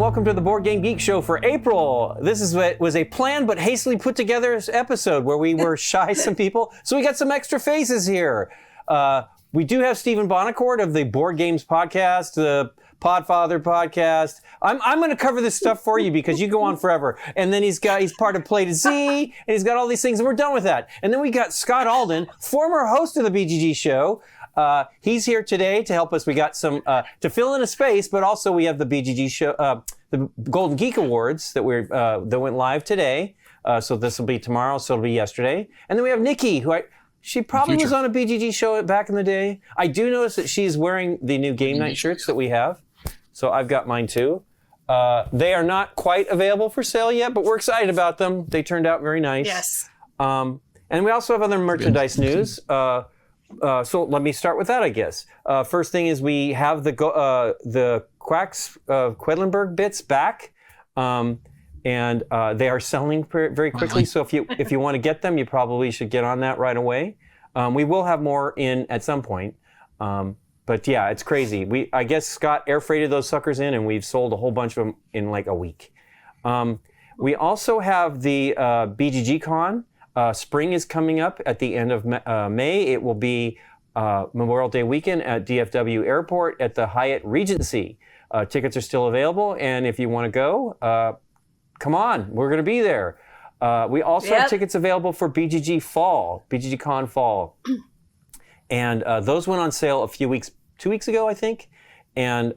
welcome to the Board Game Geek Show for April. This is what was a planned but hastily put together episode where we were shy some people, so we got some extra faces here. We do have Stephen Bonacourt of the Board Games Podcast, the Podfather Podcast. I'm going to cover this stuff for you because you go on forever. And then he's part of Play to Z, and he's got all these things, and we're done with that. And then we got Scott Alden, former host of the BGG Show. He's here today to help us. We got some to fill in a space, but also we have the BGG Show, the Golden Geek Awards that went live today. So this will be tomorrow. So it'll be yesterday. And then we have Nikki, who she probably was on a BGG show back in the day. I do notice that she's wearing the new game night shirts that we have. So I've got mine too. They are not quite available for sale yet, but we're excited about them. They turned out very nice. Yes. And we also have other merchandise news. So let me start with that, I guess. First thing is we have the Quacks Quedlinburg bits back, and they are selling very quickly. So if you want to get them, you probably should get on that right away. We will have more in at some point, but yeah, it's crazy. I guess Scott air freighted those suckers in, and we've sold a whole bunch of them in like a week. We also have the BGG Con. Spring is coming up at the end of May. It will be Memorial Day weekend at DFW Airport at the Hyatt Regency. Tickets are still available, and if you want to go, come on, we're going to be there. We also have tickets available for BGG Con Fall. And those went on sale 2 weeks ago, I think. And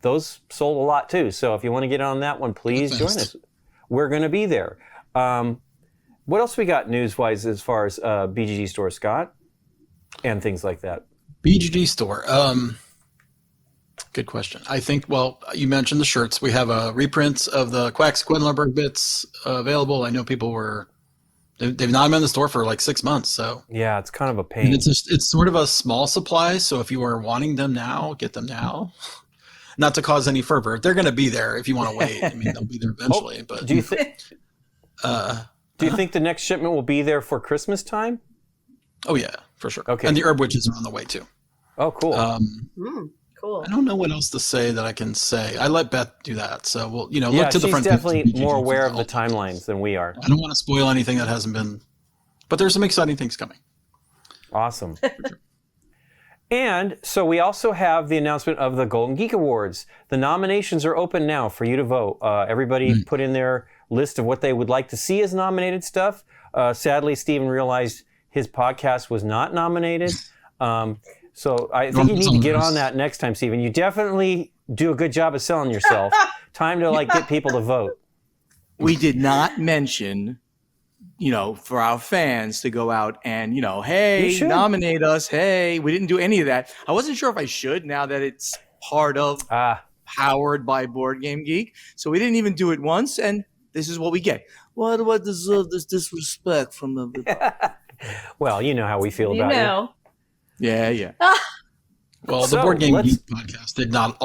those sold a lot too. So if you want to get on that one, please join us. We're going to be there. What else we got news-wise as far as BGG Store, Scott? And things like that. BGG Store. Good question. I think, well, you mentioned the shirts. We have reprints of the Quacks Quedlinburg bits available. I know people they've not been in the store for like 6 months. So yeah, it's kind of a pain. And it's sort of a small supply. So if you are wanting them now, get them now. Not to cause any fervor. They're going to be there if you want to wait. I mean, they'll be there eventually. But do you think? Do you think the next shipment will be there for Christmas time? Oh yeah, for sure. Okay. And the herb witches are on the way too. Oh, cool. Cool. I don't know what else to say that I can say. I let Beth do that, so we'll look to the front. She's definitely more aware of the timelines than we are. I don't want to spoil anything that hasn't been, but there's some exciting things coming. Awesome. And so we also have the announcement of the Golden Geek Awards. The nominations are open now for you to vote. Everybody put in their list of what they would like to see as nominated stuff. Sadly, Stephen realized his podcast was not nominated. So I think you need to get on that next time, Stephen. You definitely do a good job of selling yourself. Time to get people to vote. We did not mention, for our fans to go out and, hey, nominate us. Hey, we didn't do any of that. I wasn't sure if I should now that it's part of powered by Board Game Geek. So we didn't even do it once, and this is what we get. Why do I deserve this disrespect from everybody? Well, you know how we feel about it. Yeah. Well, the Board Game Geek podcast did not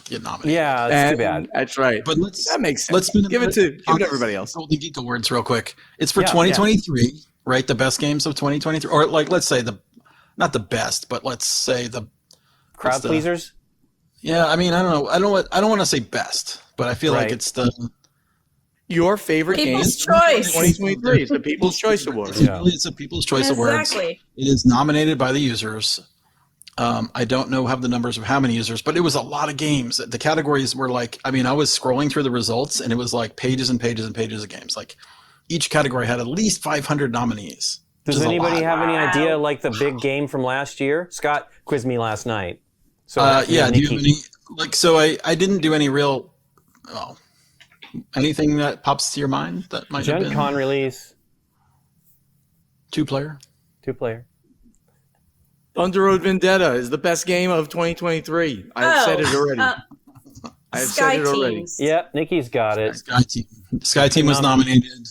get nominated. Yeah, that's too bad. That's right. But that makes sense. Let's give it to everybody else. Golden Geek Awards real quick. It's for 2023, right? The best games of 2023, or let's say not the best, but let's say the crowd pleasers. Yeah, I mean, I don't know. I don't want to say best, but I feel like it's your favorite People's Choice 2023 is the People's Choice Award. It's a People's Choice Awards. Exactly. It is nominated by the users. I don't have the numbers of how many users, but it was a lot of games. The categories were I was scrolling through the results, and it was pages and pages and pages of games. Each category had at least 500 nominees. Does anybody have any idea, the big game from last year? Scott quizzed me last night. So do you have any? So I didn't do any real. Well, anything that pops to your mind that might have been? Gen Con release. Two-player. Thunder Road Vendetta is the best game of 2023. I've said it already. I've said it already. Yep, Nikki's got it. Sky Team was nominated.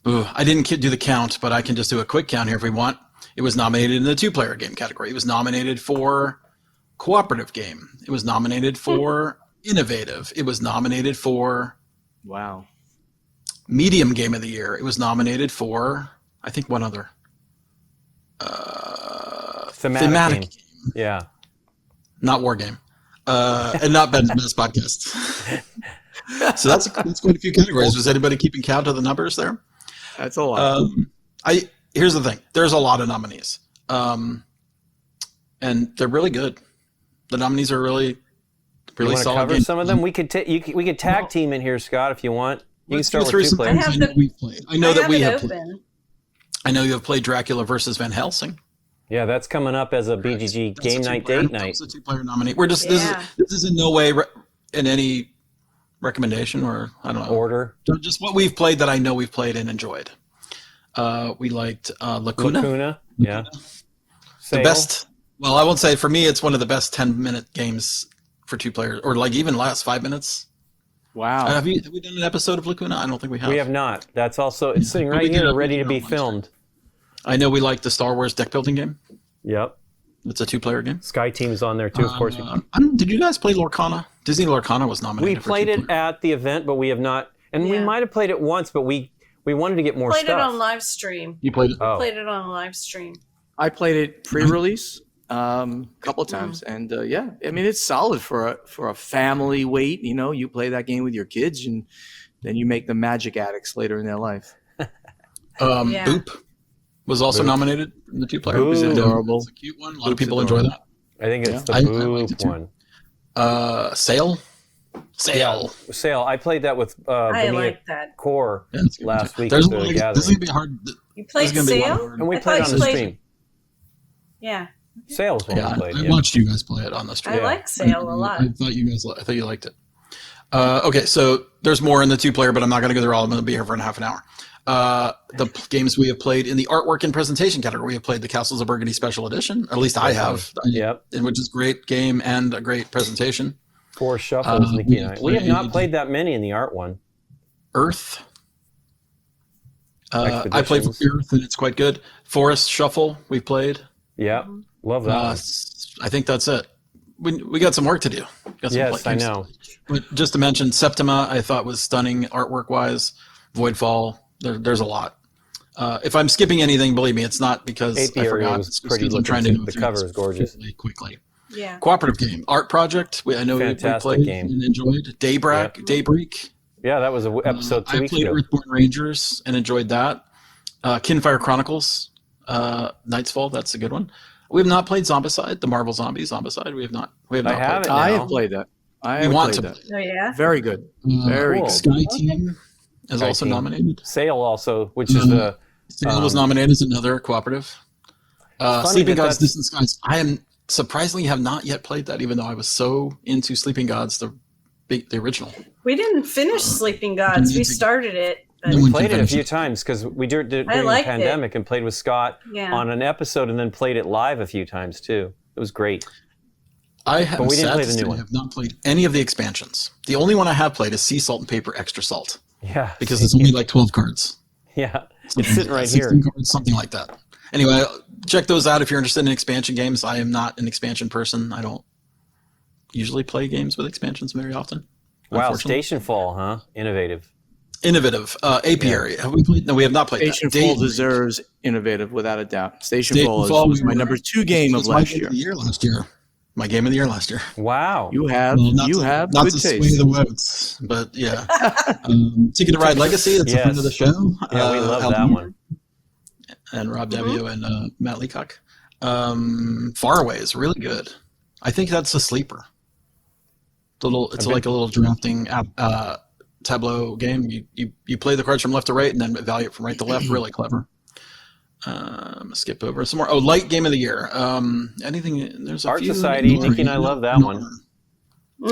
Ooh, I didn't do the count, but I can just do a quick count here if we want. It was nominated in the two-player game category. It was nominated for cooperative game. It was nominated for innovative. It was nominated for medium game of the year. It was nominated for, I think, one other. Thematic game. Yeah. Not war game. And not Ben's best podcast. So that's quite a few categories. Was anybody keeping count of the numbers there? That's a lot. Here's the thing. There's a lot of nominees, and they're really good. The nominees are really you want to solid. Cover games. some of them. We could tag team in here, Scott, if you want. You can start with two some players. things we've played. I know that we have open. played. I know you have played Dracula versus Van Helsing. Yeah, that's coming up as a BGG game night date night. That's a two-player nominee. We're just this is in no way in any recommendation or I don't know order. Just what we've played that I know we've played and enjoyed. We liked Lacuna. Yeah. The best. Well, I won't say for me, it's one of the best 10-minute games for two players, or like even last 5 minutes. Wow. Have we done an episode of Lacuna? I don't think we have. We have not. That's also it's sitting right here, ready to be filmed. I know we like the Star Wars deck building game. Yep. It's a 2-player game. Sky Team's on there too, of course. Did you guys play Lorcana? Disney Lorcana was nominated. We played it at the event, but we have not. And we might have played it once, but we wanted to get more played stuff. it on live stream. You played it? Oh. Played it on live stream. I played it pre-release a couple of times, and yeah, I mean it's solid for a family weight. You know, you play that game with your kids, and then you make them magic addicts later in their life. Boop was also nominated in the 2-player. Boop. It was Adorable. It's a cute one. A lot of people enjoy that. I think it's the I Boop liked it too. one. Sail. Sail. I played that with I Benia like that. Core Yeah, last week. There's at the this is gathering. gonna be hard. You played This is gonna be Sail? hard. And we I played thought on you the played- stream. Yeah. Sail's one we Yeah, played. I watched you guys play it on the stream. I like Sail a lot. I thought you liked it. Okay, so there's more in the 2-player, but I'm not going to go through all. I'm going to be here for half an hour. Games we have played in the artwork and presentation category. We have played the Castles of Burgundy Special Edition. At least I have. Yep. Which is a great game and a great presentation. 4 shuffles, Nikki and I. We have not played that many in the art one. Earth. I played Earth, and it's quite good. Forest Shuffle, we've played. Yeah, love that one. I think that's it. We got some work to do. Yes, I know. But just to mention, Septima, I thought was stunning artwork-wise. Voidfall, there's a lot. If I'm skipping anything, believe me, it's not because I forgot. Was pretty looking. I'm trying to go the through cover this is gorgeous. quickly. Yeah. Cooperative game, Art Project. I know we played game. and enjoyed. Daybreak. Yeah, that was an episode 2 weeks ago. I played Earthborn Rangers and enjoyed that. Kinfire Chronicles, Nightsfall. That's a good one. We have not played Zombicide, the Marvel Zombicide. We have not. I have played that. I want to play that. Oh yeah. Very good. Very cool. good. Sky Team is Sky also Team. nominated. Sail also, which is the Sail was nominated as another cooperative. Sleeping Gods, Distant Skies. I am surprisingly have not yet played that, even though I was so into Sleeping Gods, the original. We didn't finish Sleeping Gods. We started it. But we played it a few times because we did it during the liked pandemic and played with Scott on an episode and then played it live a few times too. It was great. But we didn't play the new one. I have not played any of the expansions. The only one I have played is Sea Salt and Paper Extra Salt. Yeah. Because it's only like 12 cards. Yeah. It's sitting right 16 here. cards, something like that. Anyway, check those out if you're interested in expansion games. I am not an expansion person. I don't usually play games with expansions very often. Wow, Station Fall, huh? Innovative. Apiary. Have we played? No, we have not played Station that. Fall deserves innovative, without a doubt. Station Fall was my number 2 game of last year. My game of the year last year. Wow. You have not good to taste. sway the votes, but yeah. Ticket to Ride Legacy. It's a friend of the show. Yeah, we love that one. And Rob Devio and Matt Leacock. Far Away is really good. I think that's a sleeper. It's like a little drafting tableau game. You play the cards from left to right and then evaluate from right to left. Really clever. Skip over some more. Oh, light game of the year. Anything? There's a Art few. Society. Nikki and I love that one.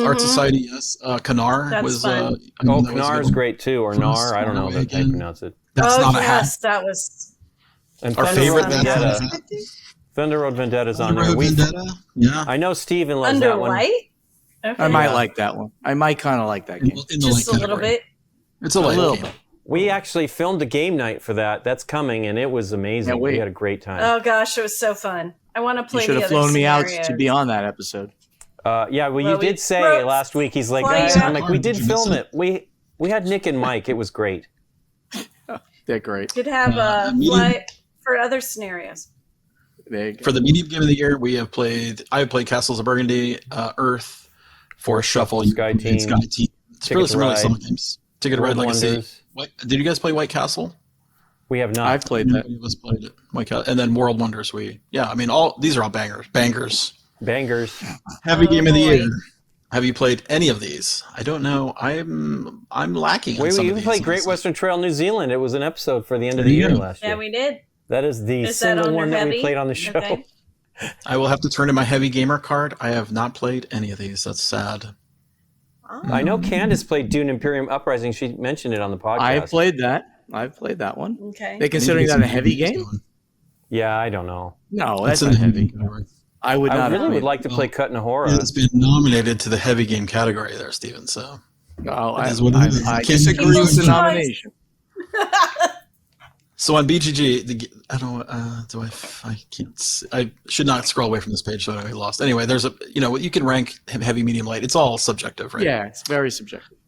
Art Society, yes. Canar That's was. fun. Canar is great too, or Nar. I don't know how you pronounce it. That's not a hack. That was. And Our Thunder favorite Road Vendetta. Thunder Road Vendetta's on there. Yeah. I know Steven loves Under that one. White? Okay. I might like that one. I might kind of like that game. In the Just light a little category. bit. It's a light little game. bit. We actually filmed a game night for that. That's coming, and it was amazing. Can't wait. We had a great time. Oh gosh, it was so fun. I want to You play should the have other flown me out scenarios. to be on that episode. Yeah, well, you Well, we did say wrote- last week. He's like, fly I'm out. like, we did Did you film miss it. We had Nick and Mike. It was great. They're great. Could have medium- fly for other scenarios. There you go. For the medium game of the year, I have played Castles of Burgundy, Earth, Forest Shuffle, Sky Team. It's really some really solid games. Ticket to Ride Legacy. Did you guys play White Castle? We have not. I've played that. Nobody of us played it. White Castle. And then World Wonders. All these are all bangers. Bangers. Heavy game of the year. Have you played any of these? I don't know. I'm lacking. We even played Great Western Trail New Zealand. It was an episode for the end of the year last year. Yeah, we did. That is the single one that we played on the show. Okay. I will have to turn in my heavy gamer card. I have not played any of these. That's sad. Oh. I know Candace played Dune Imperium Uprising. She mentioned it on the podcast. I've played that one. Okay. They considering that a heavy game? Yeah, I don't know. No, that's not heavy. I really would like to play Cut Nahora. It's been nominated to the heavy game category there, Steven. So I disagree with the nomination. So on BGG, I should not scroll away from this page, so I lost. Anyway, there's you can rank heavy, medium, light. It's all subjective, right? Yeah, it's very subjective.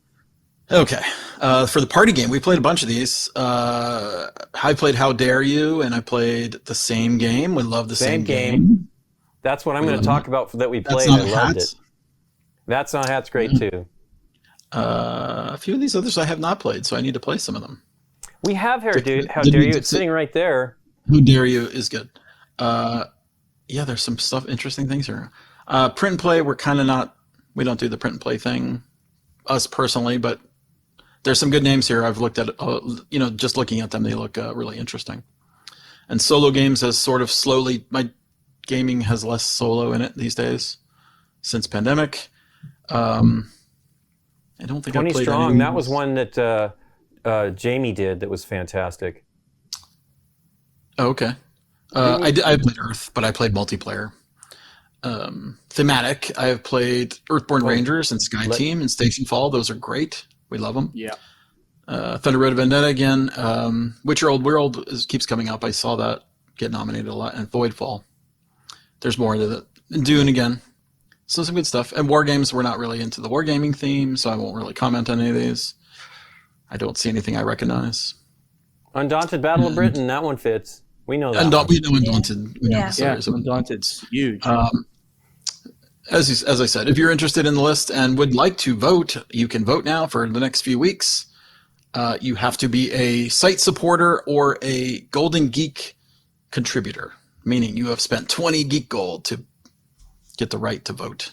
Okay. For the party game, we played a bunch of these. I played How Dare You, and I played the same game. We love the same game. That's what I'm going to talk about that we played. I loved it. That's Not Hat's great too. A few of these others I have not played, so I need to play some of them. We have How Dare You. It's sitting right there. Who Dare You is good. There's some interesting things here. Print and play, we're kind of not, we don't do the print and play thing, us personally, but there's some good names here. I've looked at, just looking at them, they look really interesting. And solo games has sort of slowly, my gaming has less solo in it these days since pandemic. I don't think 20 I played Strong, any. that was one that Jamie did that was fantastic. Oh, okay. I played Earth, but I played multiplayer. Thematic, I have played Earthborn Rangers and Sky Team and Station Fall. Those are great. We love them. Yeah. Thunder Road Vendetta again. Witcher Old World keeps coming up. I saw that get nominated a lot. And Voidfall. There's more to that. And Dune again. So some good stuff. And War Games, we're not really into the wargaming theme, so I won't really comment on any of these. I don't see anything I recognize. Undaunted Battle of Britain, that one fits. We know that. We know Undaunted. We know the series. Undaunted's huge. As I said, if you're interested in the list and would like to vote, you can vote now for the next few weeks. You have to be a site supporter or a Golden Geek contributor, meaning you have spent 20 Geek Gold to get the right to vote.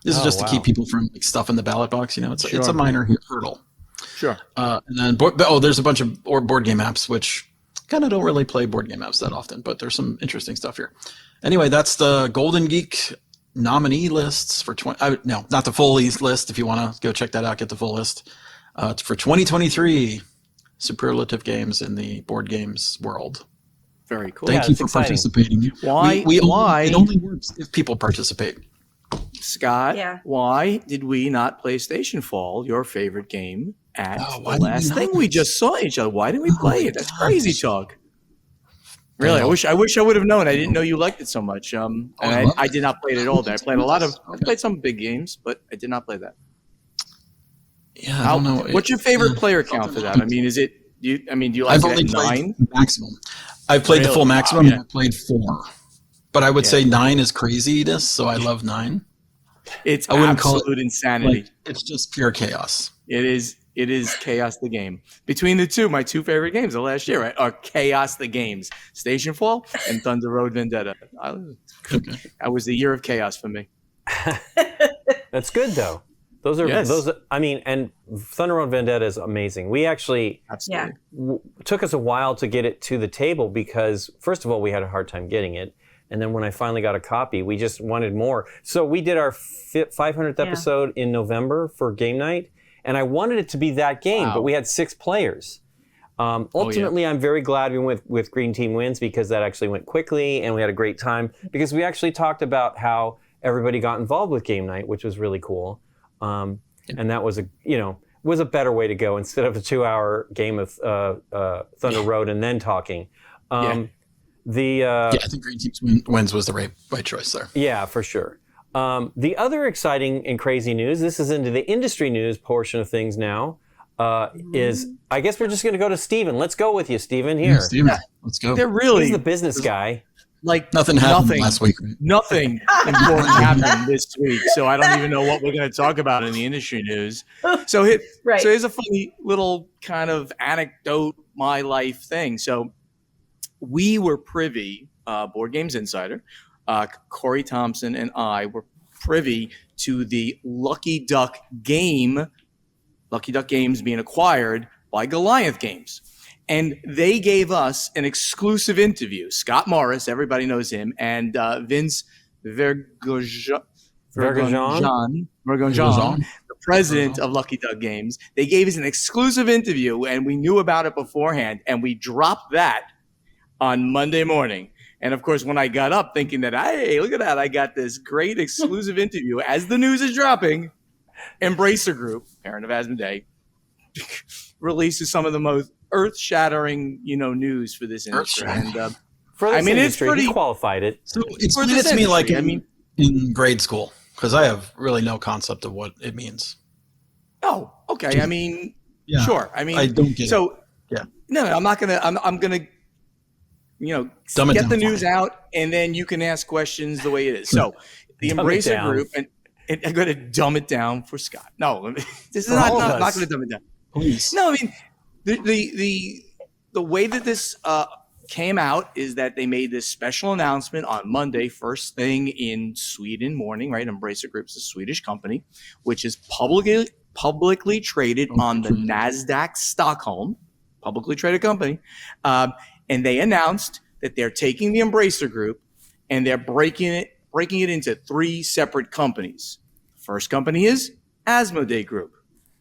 This is just to keep people from stuffing the ballot box. It's a minor hurdle. Sure. And then, there's a bunch of board game apps, which kind of don't really play board game apps that often, but there's some interesting stuff here. Anyway, that's the Golden Geek nominee lists for not the full list. If you want to go check that out, get the full list. It's for 2023 superlative games in the board games world. Very cool. Thank you for participating. Why? It only works if people participate. Scott, why did we not play Station Fall, your favorite game, at the last thing we just saw each other? Why didn't we play it? That's crazy talk. Really, I wish I would have known. I didn't know you liked it so much. I did not play it at all. I played some big games, but I did not play that. Yeah, I don't know. What's your favorite player count for that? I mean, do you like it at 9? Maximum. I've played the full maximum. And I played 4, but I would say 9 is craziness. So I love 9. It's absolute insanity. It's just pure chaos. It is Chaos the Game. Between the two, my two favorite games of last year are Chaos the Games, Station Fall and Thunder Road Vendetta. That was the year of chaos for me. That's good though. Those are and Thunder Road Vendetta is amazing. We actually took us a while to get it to the table because first of all we had a hard time getting it. And then when I finally got a copy, we just wanted more. So we did our 500th episode in November for game night. And I wanted it to be that game, but we had 6 players. Ultimately, I'm very glad we went with Green Team Wins because that actually went quickly and we had a great time. Because we actually talked about how everybody got involved with game night, which was really cool. And that was a better way to go instead of a 2-hour game of Thunder Road and then talking. I think Green Team Wins was the right choice there. Yeah, for sure. The other exciting and crazy news, this is into the industry news portion of things now, is I guess we're just going to go to Steven. Let's go with you, Steven, here. Yeah, Steven, let's go. He's the business guy. like Nothing happened last week. Nothing important happened this week, so I don't even know what we're going to talk about in the industry news. So here's a funny little kind of anecdote, my life thing. So we were privy, Board Games Insider, Corey Thompson and I were privy to the Lucky Duck Games being acquired by Goliath Games. And they gave us an exclusive interview. Scott Morris, everybody knows him, and Vince Vergonjan, the president of Lucky Duck Games. They gave us an exclusive interview, and we knew about it beforehand, and we dropped that on Monday morning. And, of course, when I got up thinking that, hey, look at that, I got this great exclusive interview. As the news is dropping, Embracer Group, parent of Asmodee, releases some of the most earth-shattering, news for this industry. And for this industry, it's pretty he qualified it. So explain it to me like in grade school, because I have really no concept of what it means. Oh, okay. Sure. I don't get it. Yeah. No, I'm not gonna. I'm gonna. Get the news out, and then you can ask questions the way it is. So, the Embracer Group, and I'm going to dumb it down for Scott. No, this is not going to dumb it down. Please. No, the way that this came out is that they made this special announcement on Monday, first thing in Sweden morning, right? Embracer Group's a Swedish company, which is publicly traded on the NASDAQ Stockholm, publicly traded company. And they announced that they're taking the Embracer Group and they're breaking it into 3 separate companies. First company is Asmodee Group.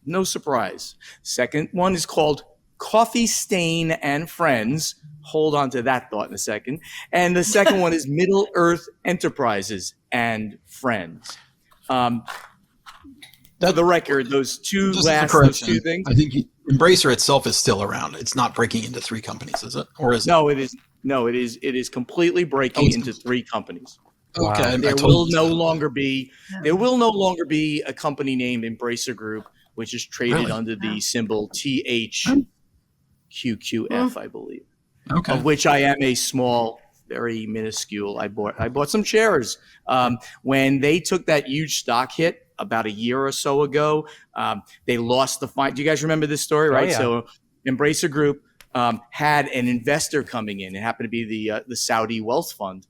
No surprise. Second one is called Coffee Stain and Friends. Hold on to that thought in a second. And the second one is Middle Earth Enterprises and Friends. For the record, those two things. I think Embracer itself is still around. It's not breaking into 3 companies, is it? Or is it? No, it is. No, it is. It is completely breaking into 3 companies. Okay. There will no longer be a company named Embracer Group, which is traded under the symbol THQQF, I believe. Okay. Of which I am a small, very minuscule. I bought some shares when they took that huge stock hit about a year or so ago. They lost the fight. Do you guys remember this story? Right. Oh, yeah. So Embracer Group had an investor coming in. It happened to be the Saudi Wealth Fund.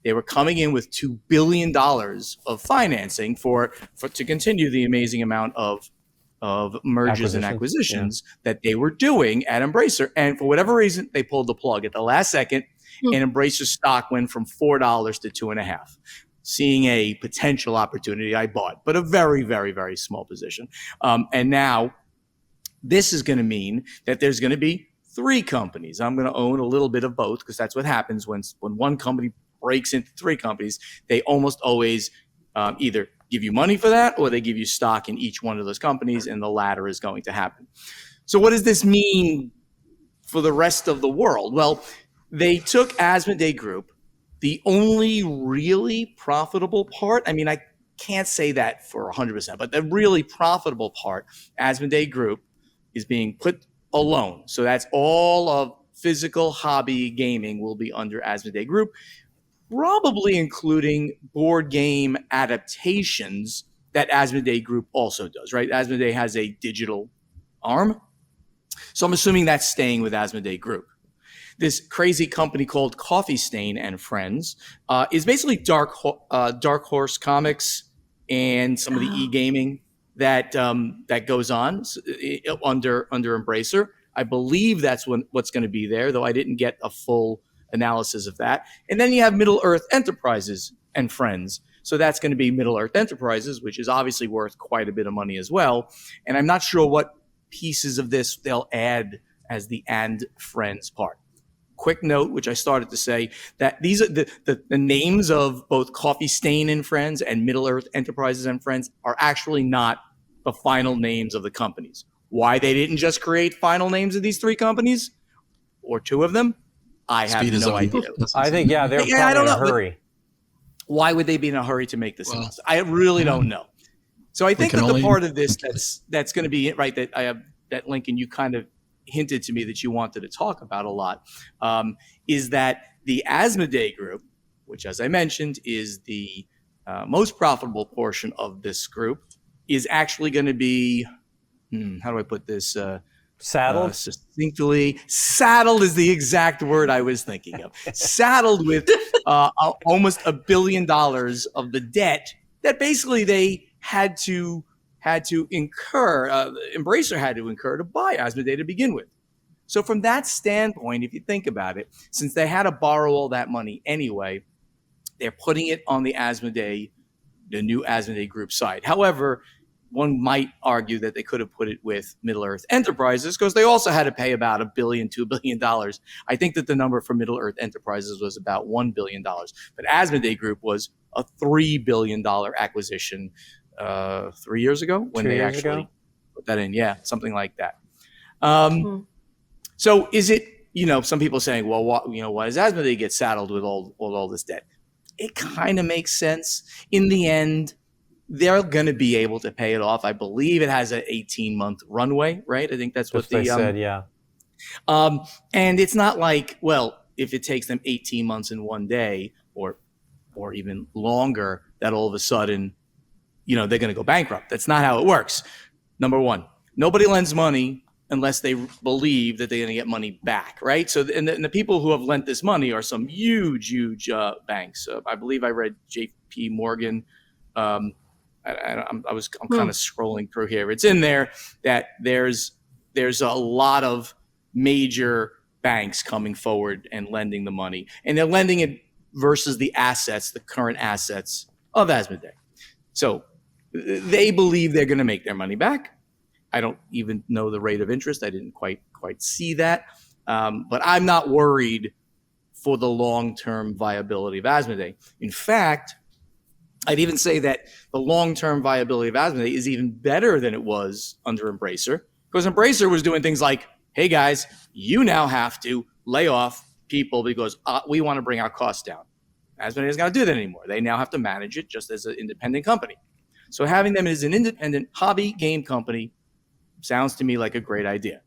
They were coming in with $2 billion of financing to continue the amazing amount of mergers and acquisitions that they were doing at Embracer. And for whatever reason, they pulled the plug at the last second, and Embracer stock went from $4 to $2.50. Seeing a potential opportunity, I bought, but a very, very, very small position. And now this is going to mean that there's going to be 3 companies. I'm going to own a little bit of both, because that's what happens when one company breaks into 3 companies. They almost always either give you money for that, or they give you stock in each one of those companies, and the latter is going to happen. So what does this mean for the rest of the world? Well, they took Asmodee Group, the only really profitable part. I can't say that for 100%, but the really profitable part, Asmodee Group, is being put alone. So that's all of physical hobby gaming will be under Asmodee Group, probably including board game adaptations that Asmodee Group also does, right? Asmodee has a digital arm. So I'm assuming that's staying with Asmodee Group. This crazy company called Coffee Stain and Friends is basically Dark Horse Comics and some of the e-gaming that goes on under Embracer. I believe that's what's going to be there, though I didn't get a full analysis of that. And then you have Middle Earth Enterprises and Friends. So that's going to be Middle Earth Enterprises, which is obviously worth quite a bit of money as well. And I'm not sure what pieces of this they'll add as the and Friends part. Quick note, which I started to say, that these are the names of both Coffee Stain and Friends and Middle Earth Enterprises and Friends are actually not the final names of the companies. Why they didn't just create final names of these 3 companies or 2 of them, I have no idea. I think, they're probably in a hurry. Why would they be in a hurry to make this announcement? I really don't know. So I think that the part of this that's going to be it, right, that I have that Lincoln, you kind of hinted to me that you wanted to talk about a lot, is that the Asmodee Group, which, as I mentioned, is the most profitable portion of this group, is actually going to be, how do I put this? Saddled? Succinctly, saddled is the exact word I was thinking of. Saddled with almost $1 billion of the debt that basically they had to incur, Embracer had to incur to buy Asmodee to begin with. So from that standpoint, if you think about it, since they had to borrow all that money anyway, they're putting it on the Asmodee, the new Asmodee Group side. However, one might argue that they could have put it with Middle-earth Enterprises because they also had to pay about $1 billion, $2 billion. I think that the number for Middle-earth Enterprises was about $1 billion. But Asmodee Group was a $3 billion acquisition 3 years ago when they actually put that in. Yeah, something like that. So is it, some people saying, well, why does Asmodee get saddled with all this debt? It kind of makes sense. In the end, they're going to be able to pay it off. I believe it has an 18-month runway, right? I think that's what they said, yeah. And it's not like, well, if it takes them 18 months in one day or even longer, that all of a sudden, they're going to go bankrupt. That's not how it works. Number one, nobody lends money unless they believe that they're going to get money back, right? So, and the people who have lent this money are some huge banks. I believe I read J.P. Morgan. I'm kind of scrolling through here. It's in there that there's a lot of major banks coming forward and lending the money, and they're lending it versus the current assets of Asmodee. So they believe they're going to make their money back. I don't even know the rate of interest. I didn't quite see that, but I'm not worried for the long-term viability of Asmodee. In fact, I'd even say that the long-term viability of Asmodee is even better than it was under Embracer, because Embracer was doing things like, hey guys, you now have to lay off people because we want to bring our costs down. Asmodee doesn't got to do that anymore. They now have to manage it just as an independent company. So having them as an independent hobby game company sounds to me like a great idea.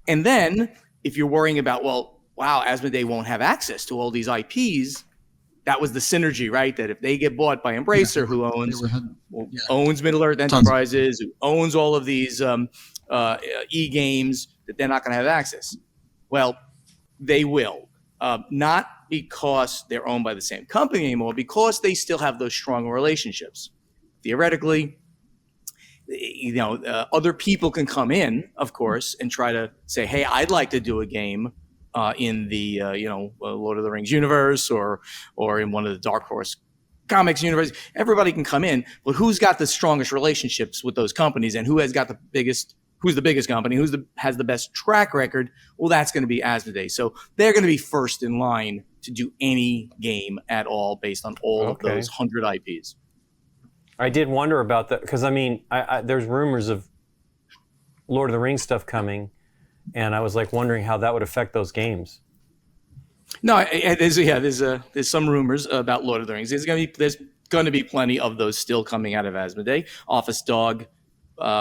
And then if you're worrying about, well, wow, Asmodee won't have access to all these IPs, that was the synergy, right? That if they get bought by Embracer, who owns Middle-earth Enterprises, who owns all of these e-games, that they're not going to have access. Well, they will. Not because they're owned by the same company anymore, because they still have those strong relationships. Theoretically, other people can come in, of course, and try to say, hey, I'd like to do a game in the Lord of the Rings universe or in one of the Dark Horse comics universe. Everybody can come in, but who's got the strongest relationships with those companies, and who's the biggest company, has the best track record? Well, that's going to be Asmodee. So they're going to be first in line to do any game at all based on all of those 100 IPs. I did wonder about that because there's rumors of Lord of the Rings stuff coming, and I was wondering how that would affect those games. No, there's some rumors about Lord of the Rings. There's going to be plenty of those still coming out of Asmodee. Office Dog,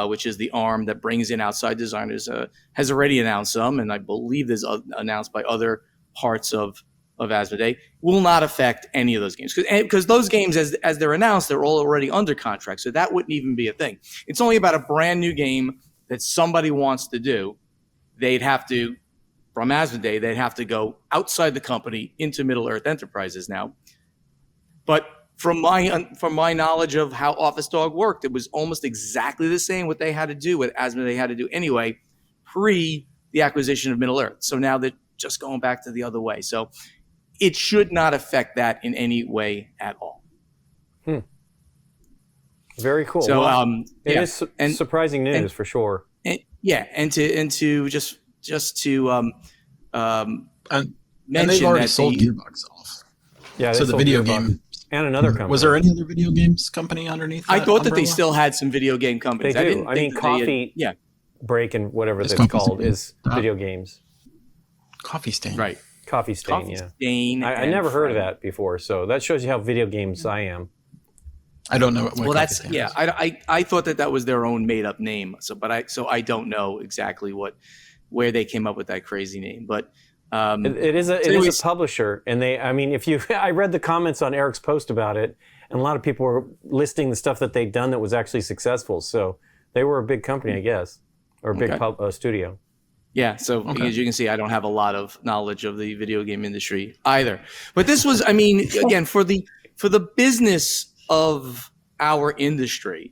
which is the arm that brings in outside designers, has already announced some, and I believe there's announced by other parts of Asmodee, will not affect any of those games. Because those games, as they're announced, they're all already under contract, so that wouldn't even be a thing. It's only about a brand new game that somebody wants to do. They'd have to, from Asmodee, they'd have to go outside the company into Middle-earth Enterprises now. But from my knowledge of how Office Dog worked, it was almost exactly the same what they had to do, what Asmodee had to do anyway, pre the acquisition of Middle-earth. So now they're just going back to the other way. So it should not affect that in any way at all. Very cool. So it is surprising news for sure. And to just to and mention they've already that sold Gearbox off. Yeah, so the video game and another company. Was there any other video games company underneath? I thought umbrella? that they still had some video game companies. They do. Coffee Break and whatever that's called is video games. Coffee Stain, right? Coffee Stain, Stain. I never heard of that before, so that shows you how video games I am. I don't know what that's is. I thought that was their own made up name. So I don't know exactly where they came up with that crazy name. But It is a publisher, and I read the comments on Eric's post about it, and a lot of people were listing the stuff that they'd done that was actually successful. So they were a big company, I guess, or a big studio. Yeah, so as you can see, I don't have a lot of knowledge of the video game industry either. But this was, again, for the business of our industry,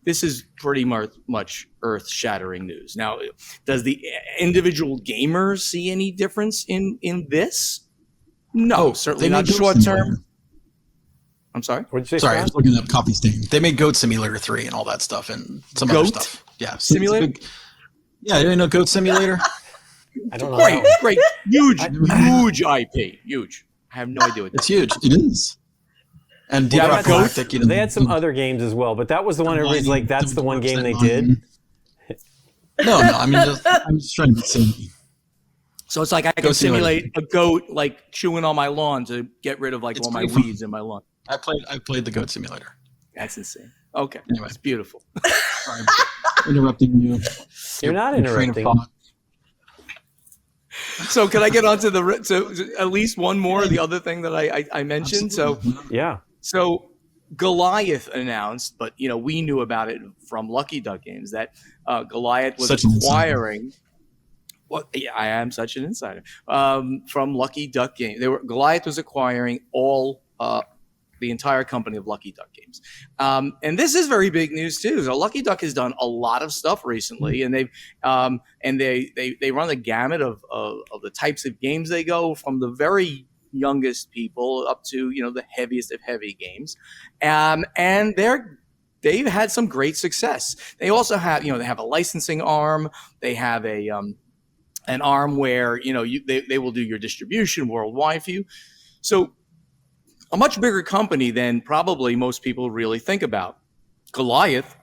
this is pretty much earth-shattering news. Now, does the individual gamer see any difference in this? No, certainly not short term. I'm sorry? What did you say? Sorry, I was looking up Coffee Stain. They made Goat Simulator 3 and all that stuff and some other stuff. Yeah. Simulator? Yeah, you didn't know Goat Simulator? I don't know. Great. Huge IP. Huge. I have no idea what it's huge. It is. And Deep Rock Galactic, they had some other games as well, but that was the one everybody's like, that's the one game they did. No, I'm just trying to be silly. So it's like I can simulate a goat like chewing on my lawn to get rid of all my weeds in my lawn. I played the Goat Simulator. That's insane. Okay, anyway, it's beautiful. Sorry, interrupting you. You're not interrupting. So can I get on to at least one more? The other thing that I mentioned. Absolutely. So yeah. So Goliath announced, but we knew about it from Lucky Duck Games that Goliath was acquiring. Well, yeah, I am such an insider. From Lucky Duck Games, Goliath was acquiring all the entire company of Lucky Duck Games, and this is very big news too. So Lucky Duck has done a lot of stuff recently, and they run the gamut of the types of games they go from the very youngest people up to the heaviest of heavy games, and they've had some great success. They also have they have a licensing arm. They have an arm where they will do your distribution worldwide for you. So a much bigger company than probably most people really think about. Goliath,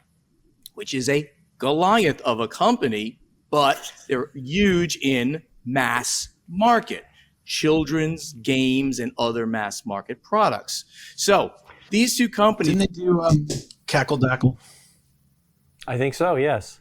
which is a Goliath of a company, but they're huge in mass market, children's games and other mass market products. So these two companies. Didn't they do Cackle Dackle? I think so, yes.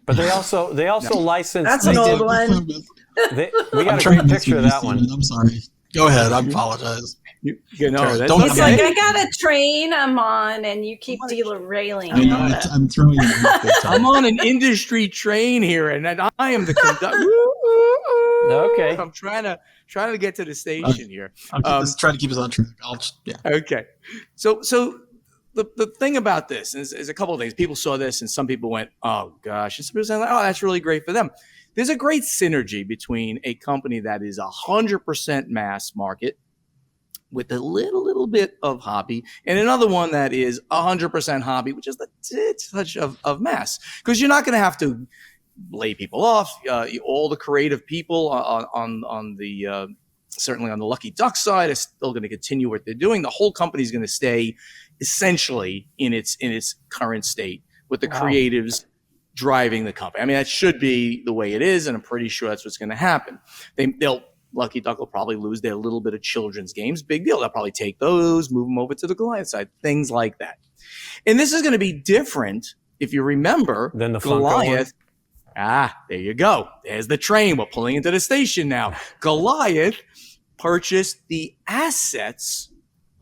But they also licensed. That's an old one. We got a great picture of that one. I'm sorry. Go ahead. I apologize. It's like I got a train I'm on, and you keep derailing. I'm throwing you. I'm on an industry train here, and I am the conductor. Okay. I'm trying to get to the station here. I'll try to keep us on track. Okay. So the thing about this is a couple of things. People saw this, and some people went, "Oh gosh," and some people said, "Oh, that's really great for them." There's a great synergy between a company that is 100% mass market with a little bit of hobby, and another one that is 100% hobby, which is the touch of mass. Because you're not going to have to lay people off. All the creative people on the certainly on the Lucky Duck side are still going to continue what they're doing. The whole company is going to stay essentially in its current state with the creatives driving the company. That should be the way it is, and I'm pretty sure that's what's going to happen. Lucky Duck will probably lose their little bit of children's games. Big deal. They'll probably take those, move them over to the Goliath side, things like that. And this is going to be different, if you remember, than the Goliath. There you go. There's the train. We're pulling into the station now. Goliath purchased the assets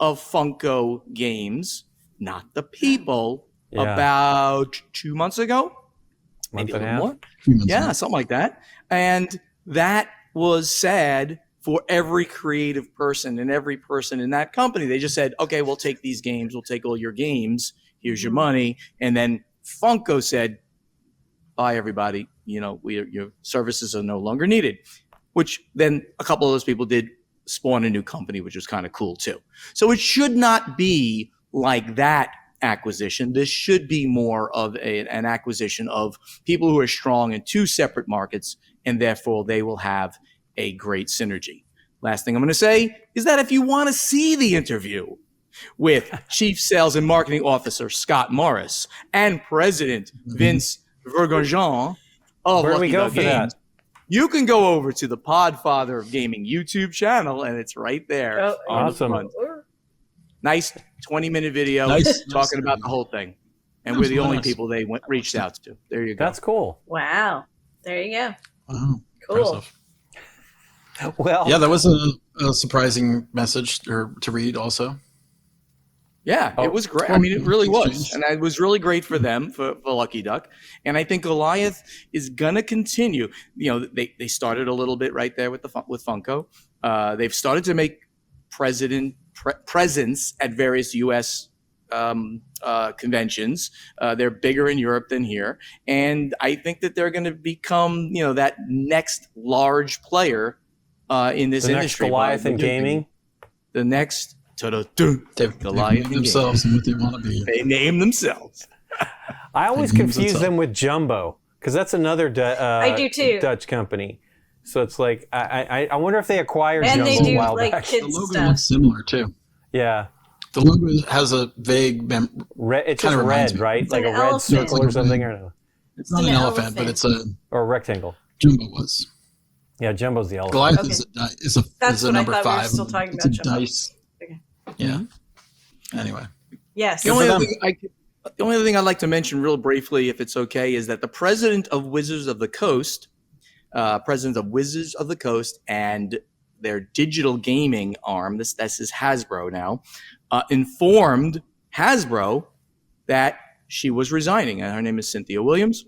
of Funko Games, not the people, about 2 months ago. Maybe a little more. Yeah, something like that. And that was sad for every creative person and every person in that company. They just said, okay, we'll take these games. We'll take all your games. Here's your money. And then Funko said, bye, everybody. Your services are no longer needed, which then a couple of those people did spawn a new company, which was kind of cool too. So it should not be like that acquisition. This should be more of an acquisition of people who are strong in two separate markets, and therefore they will have a great synergy. Last thing I'm going to say is that if you want to see the interview with Chief Sales and Marketing Officer Scott Morris and President Vince Vergonjean of Where do we Lucky go Duck for that? Games, you can go over to the Podfather of Gaming YouTube channel, and it's right there. Awesome. Nice 20-minute video talking about the whole thing. And we're the only people they reached out to. There you go. That's cool. Wow. There you go. Wow. Cool. Well, yeah, that was a surprising message to read also. Yeah, it was great. I mean, it really was. And it was really great for them, for Lucky Duck. And I think Goliath is going to continue. You know, they started a little bit right there with Funko. They've started to make presence at various U.S. Conventions. They're bigger in Europe than here. And I think that they're going to become, you know, that next large player in this industry. Next Goliath in gaming? The next... They've named themselves and what they want to be. They name themselves. I always confuse them with Jumbo because that's another I do too. Dutch company. So it's like I wonder if they acquired and Jumbo they do, a while like, back. kids The logo stuff. looks similar too. Yeah. The logo has a vague it's just red, right? It's like an a red elephant. circle or something, or no? It's not an elephant, but it's a rectangle. Jumbo was. Yeah, Jumbo's the elephant. Goliath Okay. is a number I thought 5. we were still talking It's about a Jumbo. dice. Okay. Yeah. Anyway. Yes. The only other thing I'd like to mention real briefly, if it's okay, is that the president of Wizards of the Coast, and their digital gaming arm, this is Hasbro now, informed Hasbro that she was resigning. And her name is Cynthia Williams.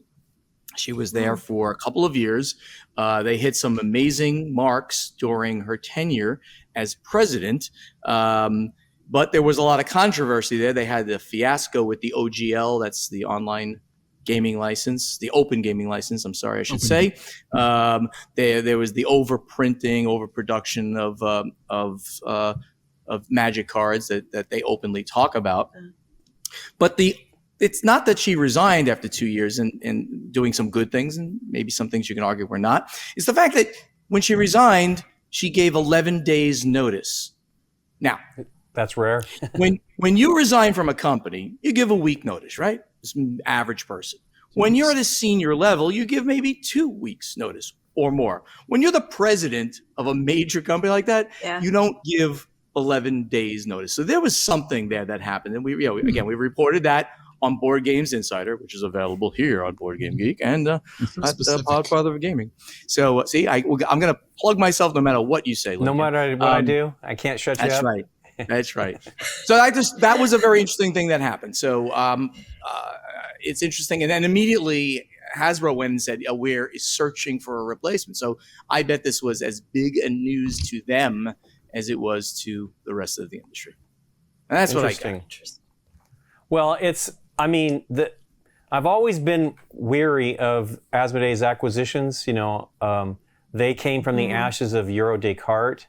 She was there for a couple of years. They hit some amazing marks during her tenure as president. But there was a lot of controversy there. They had the fiasco with the OGL, that's the online gaming license, the open gaming license, I'm sorry, I should say. There was the overprinting, overproduction of Magic cards that they openly talk about. But it's not that she resigned after 2 years and doing some good things, and maybe some things you can argue were not. It's the fact that when she resigned, she gave 11 days notice. Now, that's rare. when you resign from a company, you give a week notice, right? It's an average person. When you're at a senior level, you give maybe 2 weeks notice or more. When you're the president of a major company like that, you don't give 11 days notice. So there was something there that happened. And we reported that on Board Games Insider, which is available here on Board Game Geek and at Podfather of Gaming. So see, I'm going to plug myself no matter what you say. Lincoln. No matter what I do, I can't shut you up. That's right. That's right. So that was a very interesting thing that happened. So it's interesting. And then immediately Hasbro went and said, we're searching for a replacement. So I bet this was as big a news to them as it was to the rest of the industry. And that's what I got. Well, I've always been weary of Asmodee's acquisitions. You know, they came from the ashes of Euro Descartes.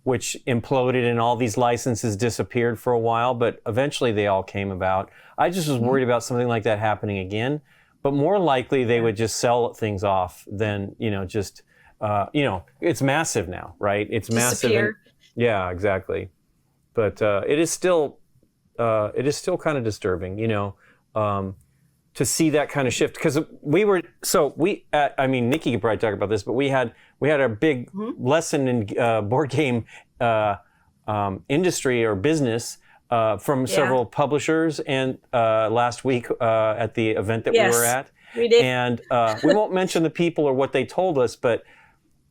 Which imploded and all these licenses disappeared for a while, but eventually they all came about. I just was worried about something like that happening again, but more likely they would just sell things off than, it's massive now, right? It's massive. And, yeah, exactly. But it is still kind of disturbing, to see that kind of shift, because Nikki could probably talk about this, but we had a big lesson in board game industry or business from several publishers, and last week at the event that we were at. We did. And we won't mention the people or what they told us, but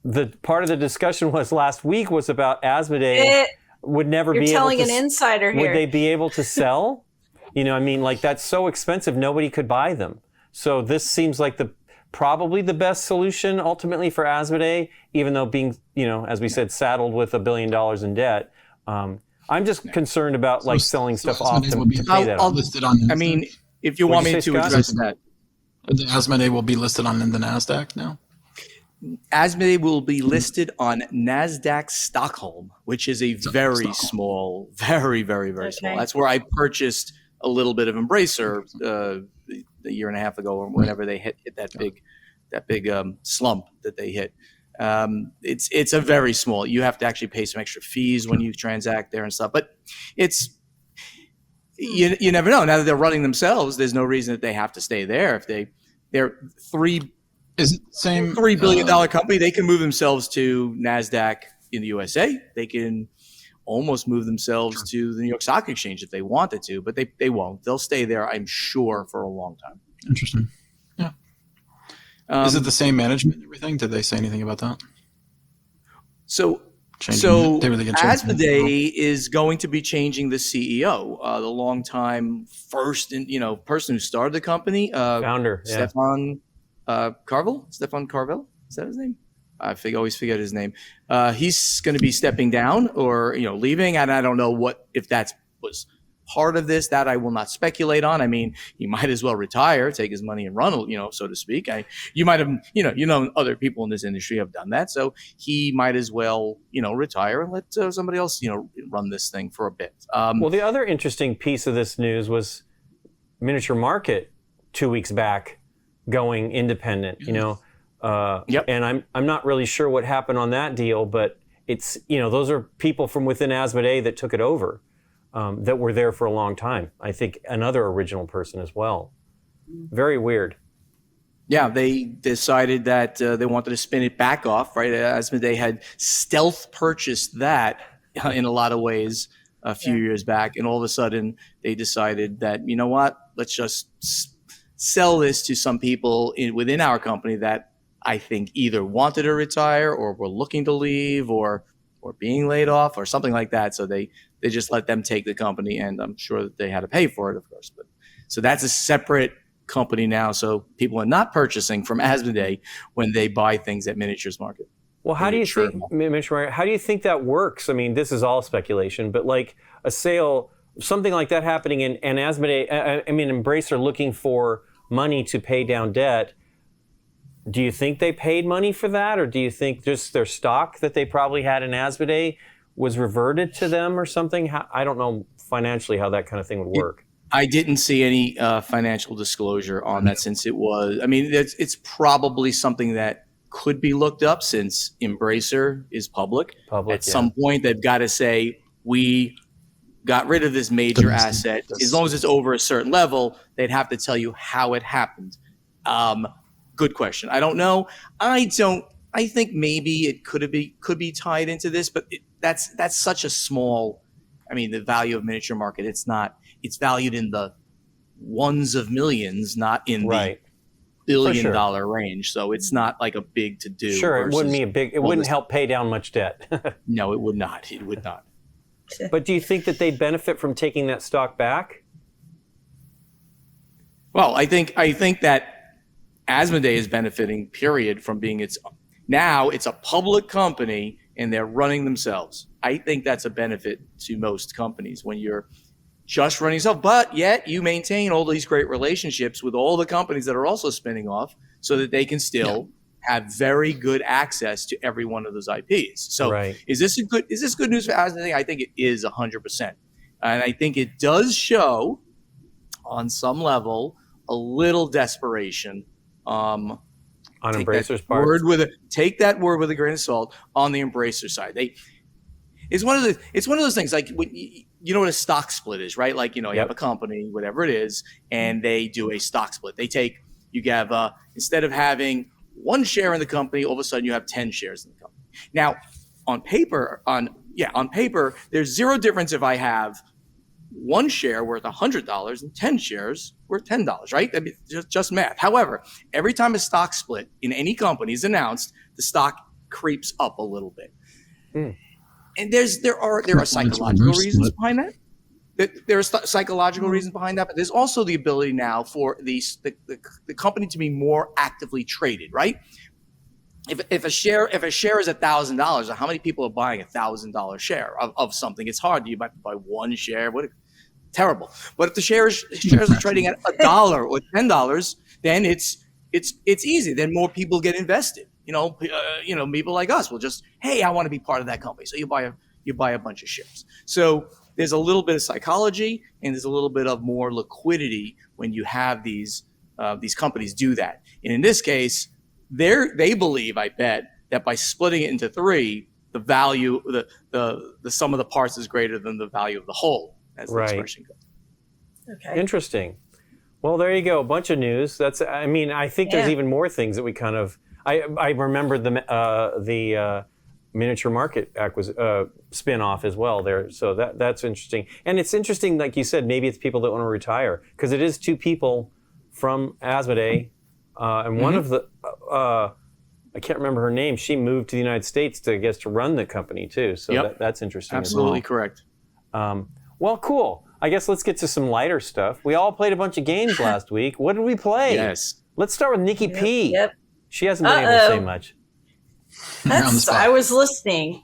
the part of the discussion last week was about Asmodee would never be able to... You're telling an insider here. Would they be able to sell? That's so expensive, nobody could buy them. So this seems like probably the best solution ultimately for Asmodee, even though being, as we said, saddled with $1 billion in debt. I'm just concerned about selling stuff off to pay that off. If you want me to address that. The Asmodee will be listed on the NASDAQ now? Asmodee will be listed on NASDAQ Stockholm, which is a very small, very, very, very small. That's where I purchased a little bit of Embracer a year and a half ago, or whenever they hit that big slump that they hit. It's a very small. You have to actually pay some extra fees when you transact there and stuff. But it's you never know. Now that they're running themselves, there's no reason that they have to stay there. If they're $3 billion company, they can move themselves to NASDAQ in the USA. They can almost move themselves to the New York Stock Exchange if they wanted to, but they won't. They'll stay there, I'm sure, for a long time. Interesting. Yeah. Is it the same management and everything? Did they say anything about that? So Asmodee is going to be changing the CEO, the longtime person who started the company, founder, Stefan Carvel. Stefan Carvel, is that his name? I always forget his name. He's going to be stepping down or leaving, and I don't know if that was part of this. That I will not speculate on. I mean, he might as well retire, take his money and run, so to speak. You might have, other people in this industry have done that, so he might as well, retire and let somebody else, run this thing for a bit. Well, the other interesting piece of this news was Miniature Market 2 weeks back going independent. Yep. And I'm not really sure what happened on that deal, but it's those are people from within Asmodee that took it over. That were there for a long time. I think another original person as well. Very weird. Yeah, they decided that they wanted to spin it back off, right? Asmodee had stealth purchased that in a lot of ways a few years back, and all of a sudden they decided that, you know what, let's just sell this to some people within our company that I think either wanted to retire or were looking to leave or being laid off or something like that. So they just let them take the company, and I'm sure that they had to pay for it, of course. But so that's a separate company now. So people are not purchasing from Asmodee when they buy things at Miniatures Market. Well, how do you think that works? I mean, this is all speculation, but like a sale, something like that happening, and Asmodee, Embracer looking for money to pay down debt. Do you think they paid money for that, or do you think just their stock that they probably had in Asmodee was reverted to them or something? I don't know financially how that kind of thing would work. I didn't see any financial disclosure on that, since it was. I mean, it's probably something that could be looked up since Embracer is public. At some point, they've got to say, we got rid of this major asset. As long as it's over a certain level, they'd have to tell you how it happened. Good question. I don't know. I think maybe it could be tied into this, but that's such a small. I mean, the value of Miniature Market, it's valued in the ones of millions, not in the billion-dollar range. So it's not like a big to do. Sure, it wouldn't be a big. It wouldn't help pay down much debt. No, it would not. It would not. But do you think that they benefit from taking that stock back? Well, I think that Asmodee is benefiting, period, from being now it's a public company and they're running themselves. I think that's a benefit to most companies when you're just running yourself, but yet you maintain all these great relationships with all the companies that are also spinning off so that they can still have very good access to every one of those IPs. So is this good news for Asmodee? I think it is 100%. And I think it does show on some level a little desperation on Embracer's part. Take that word with a grain of salt on the Embracer side. It's one of those things, like when you know what a stock split is, right? Like, you have a company, whatever it is, and they do a stock split. Instead of having one share in the company, all of a sudden you have 10 shares in the company. Now, on paper, there's zero difference if I have one share worth $100 and 10 shares worth $10, right? I mean, just math. However, every time a stock split in any company is announced, the stock creeps up a little bit. And there are psychological reasons behind that. There are psychological reasons behind that, but there's also the ability now for the company to be more actively traded, right? If a share is $1,000, how many people are buying $1,000 share of something? It's hard. You might buy one share. Terrible. But if the shares are trading at $1 or $10, then it's easy. Then more people get invested. People like us will just, hey, I want to be part of that company. So you buy a bunch of shares. So there's a little bit of psychology and there's a little bit of more liquidity when you have these companies do that. And in this case, they believe, I bet, that by splitting it into three, the value, the sum of the parts is greater than the value of the whole, as the expression goes. Okay. Interesting. Well, there you go. A bunch of news. I think there's even more things that we kind of. I remember the Miniature Market spin-off as well there. So that's interesting. And it's interesting, like you said, maybe it's people that want to retire, because it is two people from Asmodee, and one of the I can't remember her name. She moved to the United States to, I guess, to run the company too. So that's interesting. Absolutely as well. correct. Well, cool. I guess let's get to some lighter stuff. We all played a bunch of games last week. What did we play? Yes. Let's start with Nikki P. Yep. She hasn't been able to say much. I was listening,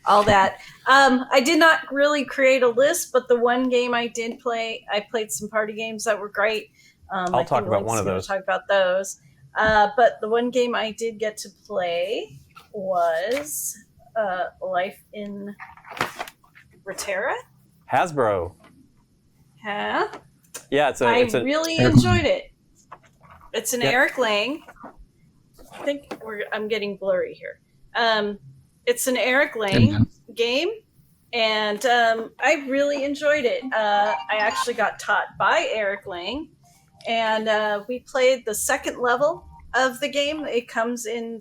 all that. I did not really create a list, but the one game I did play, I played some party games that were great. I'll talk about one of those. Talk about those. But the one game I did get to play was Life in Reterra. Hasbro. Huh? Yeah, I really enjoyed it. It's an Eric Lang. I think I'm getting blurry here. It's an Eric Lang game, and I really enjoyed it. I actually got taught by Eric Lang, and we played the second level of the game. It comes in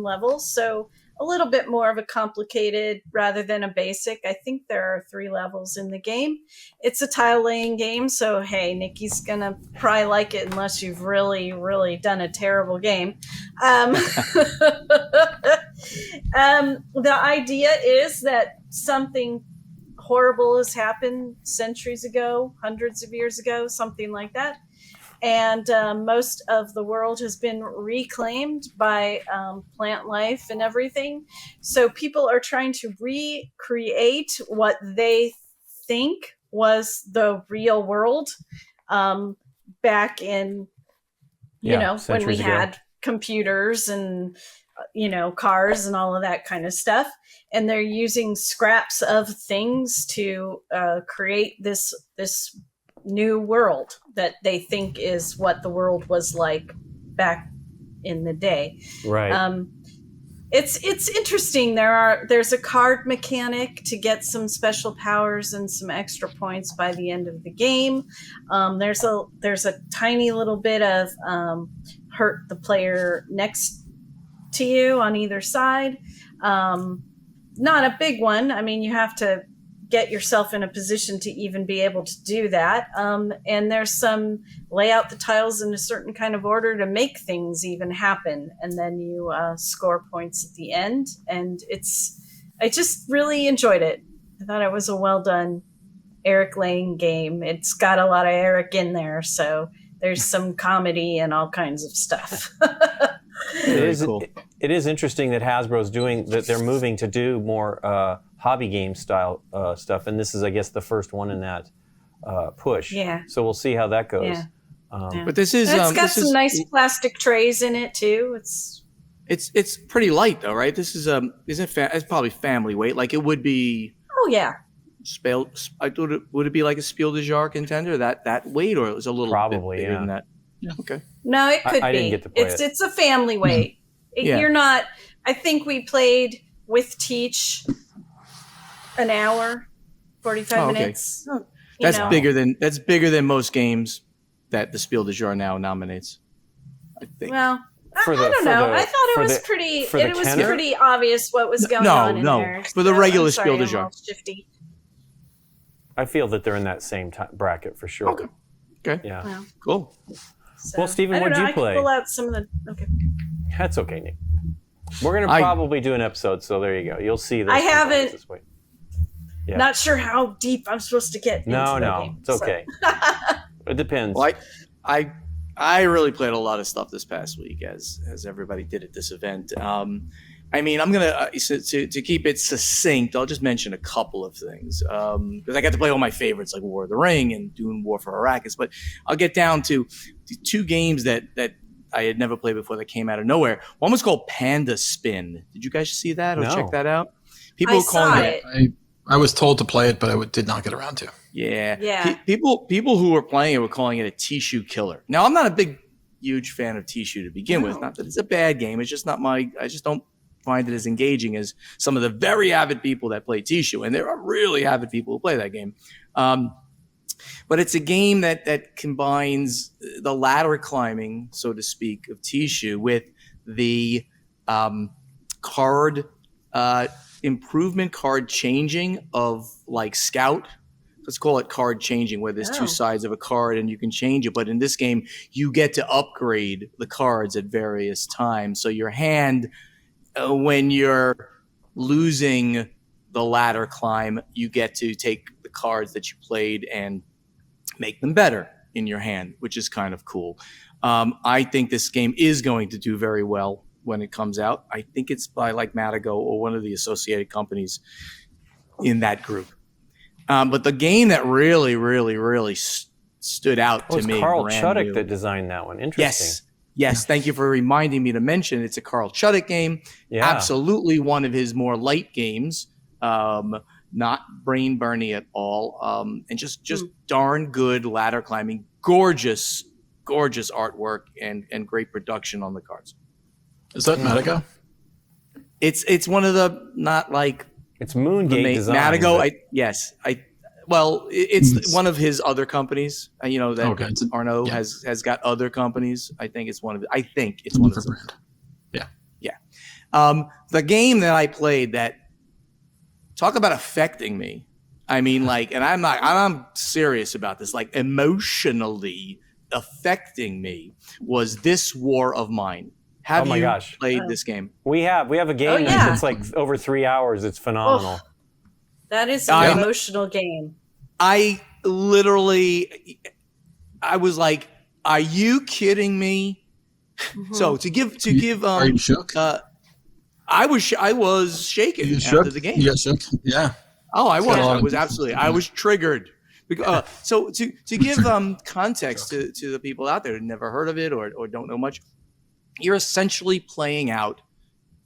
levels, so a little bit more of a complicated rather than a basic. I think there are 3 levels in the game. It's a tile laying game, so hey, Nikki's gonna probably like it unless you've really, really done a terrible game. The idea is that something horrible has happened centuries ago, hundreds of years ago, something like that. And most of the world has been reclaimed by plant life and everything. So people are trying to recreate what they think was the real world back in, when we had computers and, cars and all of that kind of stuff. And they're using scraps of things to create this new world that they think is what the world was like back in the day. Right. It's interesting. There's a card mechanic to get some special powers and some extra points by the end of the game. There's a tiny little bit of hurt the player next to you on either side. Not a big one. I mean, you have to get yourself in a position to even be able to do that. And there's some lay out the tiles in a certain kind of order to make things even happen. And then you score points at the end. And I just really enjoyed it. I thought it was a well done Eric Lang game. It's got a lot of Eric in there. So there's some comedy and all kinds of stuff. Cool. It is interesting that Hasbro's that they're moving to do more hobby game style stuff, and this is, I guess, the first one in that push. Yeah. So we'll see how that goes. Yeah. But this is it's got some nice plastic trays in it too. It's pretty light though, right? This is it's probably family weight. Like it would be. Oh yeah. Would it be like a Spiel des Jahres contender that weight, or it was a little probably bit bigger than that? Yeah. Okay. No, it could be. I didn't get to play it. It's a family weight. Yeah. You're not. I think we played with Teach an hour, 45 minutes. That's bigger than most games that the Spiel des Jahres now nominates, I think. Well, I don't know. I thought it was pretty obvious what was going on in there. For the regular Spiel des Jahres. I feel that they're in that same bracket for sure. Okay. Yeah. Well, cool. Well, Stephen, what did you play? I can pull out some of the. Okay. That's okay, Nick. We're going to probably do an episode, so there you go. You'll see this. I haven't. This way. Yeah. Not sure how deep I'm supposed to get. No, into the game, it's okay. It depends. Well, I really played a lot of stuff this past week, as everybody did at this event. I mean, I'm gonna to keep it succinct. I'll just mention a couple of things because I got to play all my favorites like War of the Ring and Dune War for Arrakis. But I'll get down to the 2 games that I had never played before that came out of nowhere. One was called Panda Spin. Did you guys see that or check that out? People were calling it. I was told to play it, but I did not get around to. Yeah. People who were playing it were calling it a Tishu killer. Now, I'm not a huge fan of Tishu to begin with. Not that it's a bad game. It's just not I just don't find it as engaging as some of the very avid people that play Tishu. And there are really avid people who play that game. But it's a game that combines the ladder climbing, so to speak, of Tishu with the card improvement card changing of like Scout. let's call it card changing, where there's two sides of a card and you can change it. But in this game, you get to upgrade the cards at various times. So your hand, when you're losing the ladder climb, you get to take the cards that you played and make them better in your hand, which is kind of cool. I think this game is going to do very well when it comes out. I think it's by like Matago or one of the associated companies in that group. But the game that really, really, really stood out to me. It's Carl Chuddick that designed that one. Interesting. Yes. Thank you for reminding me to mention it's a Carl Chuddick game. Yeah. Absolutely one of his more light games. Not brain burning at all. And just darn good ladder climbing. Gorgeous artwork and great production on the cards. Is that Matago? It's one of the not like it's Moongate design. Matago, it's one of his other companies. That Arnaud has got other companies. I think it's one of his brand. Yeah. The game that I played that talk about affecting me. I mean, like, and I'm serious about this, like emotionally affecting me was This War of Mine. Have you played this game? We have a game that's like over 3 hours. It's phenomenal. Oh, that is an emotional game. I was like, are you kidding me? Mm-hmm. So to give are you shook? I was shaken after the game. You got shook? Yeah. Oh, I was triggered. So to give context to the people out there who never heard of it or don't know much, you're essentially playing out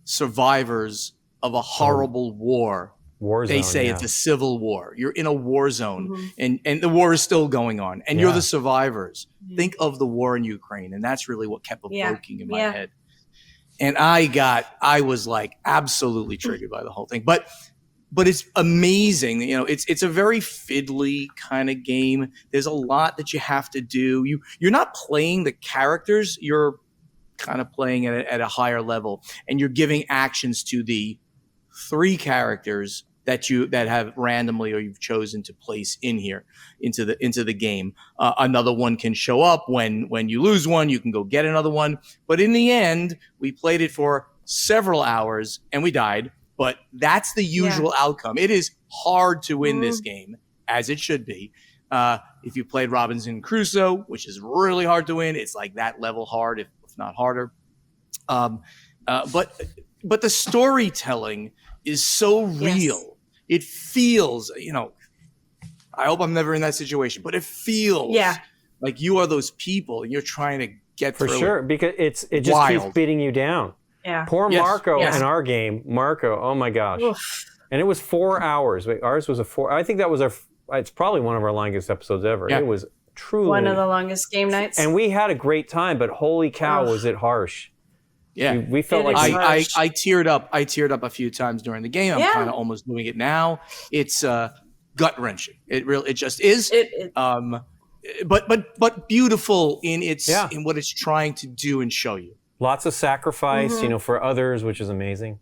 survivors of a horrible war. War zone, they say it's a civil war. You're in a war zone, and the war is still going on, and you're the survivors. Think of the war in Ukraine, and that's really what kept evoking in my head. And I was like absolutely triggered by the whole thing. But it's amazing. It's a very fiddly kind of game. There's a lot that you have to do. You're not playing the characters. You're kind of playing at a higher level, and you're giving actions to the 3 characters that have randomly or you've chosen to place in here into the game. Another one can show up when you lose one. You can go get another one. But in the end, we played it for several hours and we died. But that's the usual outcome. It is hard to win this game, as it should be. If you played Robinson Crusoe, which is really hard to win, it's like that level hard, if not harder. But the storytelling is so real. It feels, I hope I'm never in that situation, but it feels like you are those people and you're trying to get through. For sure, because it just keeps beating you down. Yeah. Poor Marco in our game. Marco, oh my gosh. Oof. And it was 4 hours. Ours was I think that was it's probably one of our longest episodes ever. Yeah. It was truly one of the longest game nights. And we had a great time, but holy cow, was it harsh. Yeah. We felt like I teared up. I teared up a few times during the game. I'm kind of almost doing it now. It's gut wrenching. It just is. But beautiful in in what it's trying to do and show you. Lots of sacrifice, for others, which is amazing.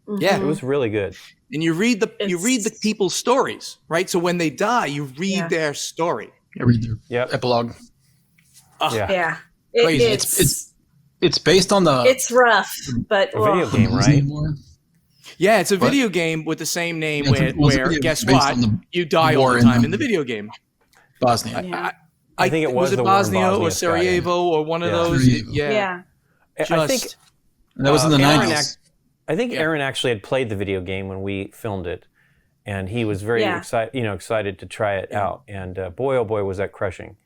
Mm-hmm. Yeah, it was really good. And you read the people's stories, right? So when they die, you read their story. I read their epilogue. Yeah. It's based on the. It's rough, but a video game, right? Yeah, it's a video game with the same name where guess what? You die all the time in the video game. Bosnia. Yeah. I think it was it Bosnia or Sarajevo or one of those. Yeah. I think that was in the 90s. I think Aaron actually had played the video game when we filmed it, and he was very excited to try it out. And boy, oh boy, was that crushing!